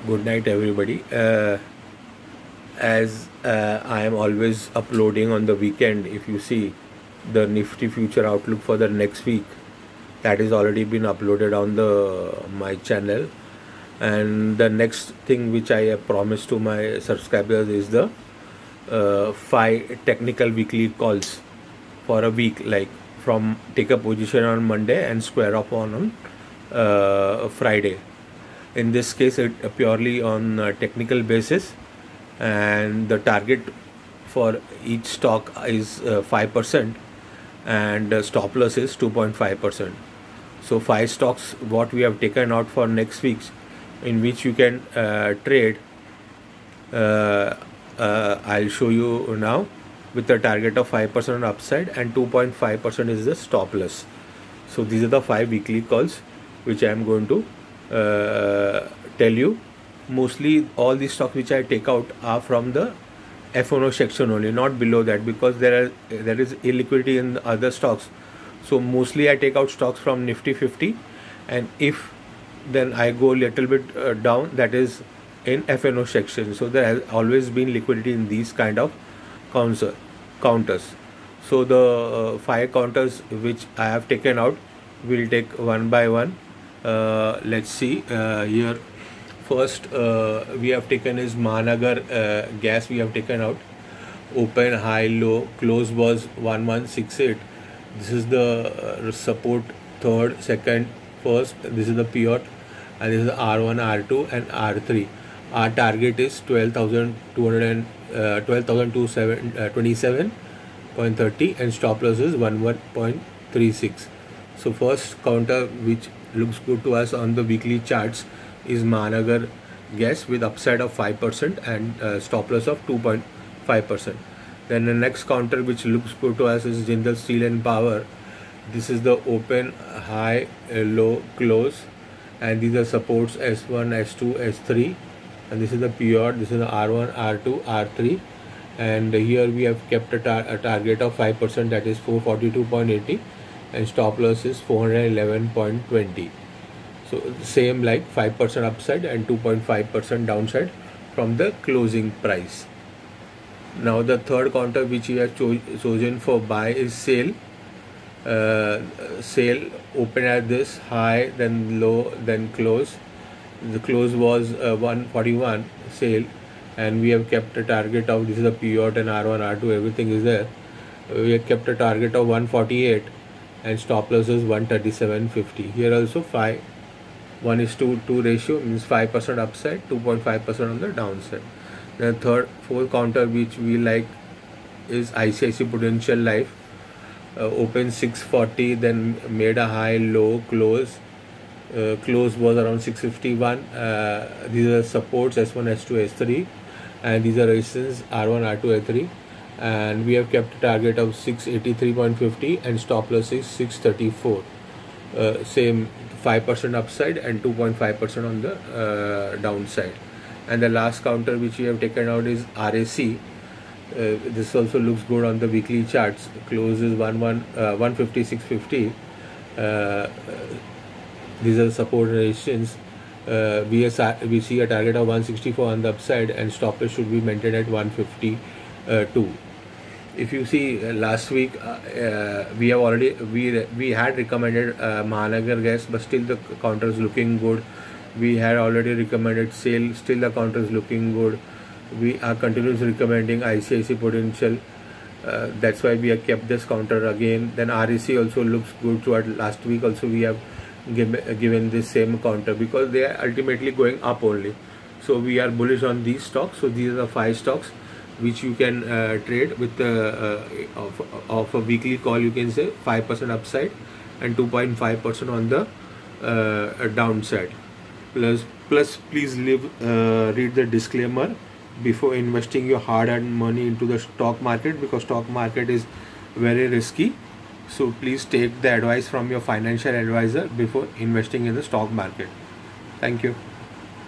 Good night, everybody. As I am always uploading on the weekend, if you see the Nifty future outlook for the next week, that is already been uploaded on the my channel. And the next thing which I have promised to my subscribers is the 5 technical weekly calls for a week, like from take a position on Monday and square up on Friday. In this case, it purely on technical basis, and the target for each stock is 5%, and stop loss is 2.5%. So 5 stocks what we have taken out for next week, in which you can trade. I'll show you now, with a target of 5% upside and 2.5% is the stop loss. So these are the 5 weekly calls which I am going to tell you. Mostly all the stocks which I take out are from the F&O section only, not below that, because there is illiquidity in the other stocks. So mostly I take out stocks from Nifty 50, and if then I go a little bit down, that is in F&O section. So there has always been liquidity in these kind of counters. So the 5 counters which I have taken out, we'll take one by one. Let's see here. First we have taken is Mahanagar gas. We have taken out. Open, high, low, close was 1168. This is the support, third, second, first. This is the pivot, and this is R1, R2 and R3. Our target is 12,227.30 and stop loss is 11.36. So first counter which looks good to us on the weekly charts is Mahanagar gas with upside of 5% and stop loss of 2.5%. Then the next counter which looks good to us is Jindal Steel and Power. This is the open, high, low, close, and these are supports S1, S2, S3, and this is the pivot. This is the R1, R2, R3, and here we have kept a target of 5%, that is 442.80, and stop loss is 411.20. So same like 5% upside and 2.5% downside from the closing price. Now the third counter which we have chosen for buy is sale. Sale open at this high, then low, then close. The close was 141 sale, and we have kept a target of, this is the pivot and R1, R2, everything is there. We have kept a target of 148 and stop loss is 137.50. Here also 1:2 ratio, means 5% upside, 2.5% on the downside. The fourth counter which we like is ICICI Prudential Life. Open 640, then made a high, low, close. Close was around 651. These are supports S1, S2, S3, and these are resistance R1, R2, R3. And we have kept a target of 683.50 and stop loss is 634. Same 5% upside and 2.5% on the downside. And the last counter which we have taken out is RAC. This also looks good on the weekly charts. Close is 156.50. These are support resistance. We see a target of 164 on the upside, and stop loss should be maintained at 152. If you see last week, we had recommended Mahanagar gas, but still the counter is looking good. We had already recommended sale, still the counter is looking good. We are continuously recommending ICICI Prudential. That's why we have kept this counter again. Then REC also looks good to us. Last week also we have given this same counter, because they are ultimately going up only. So we are bullish on these stocks. So these are the 5 stocks which you can trade with of a weekly call. You can say 5% upside and 2.5% on the downside. Plus please read the disclaimer before investing your hard-earned money into the stock market, because stock market is very risky. So please take the advice from your financial advisor before investing in the stock market. Thank you.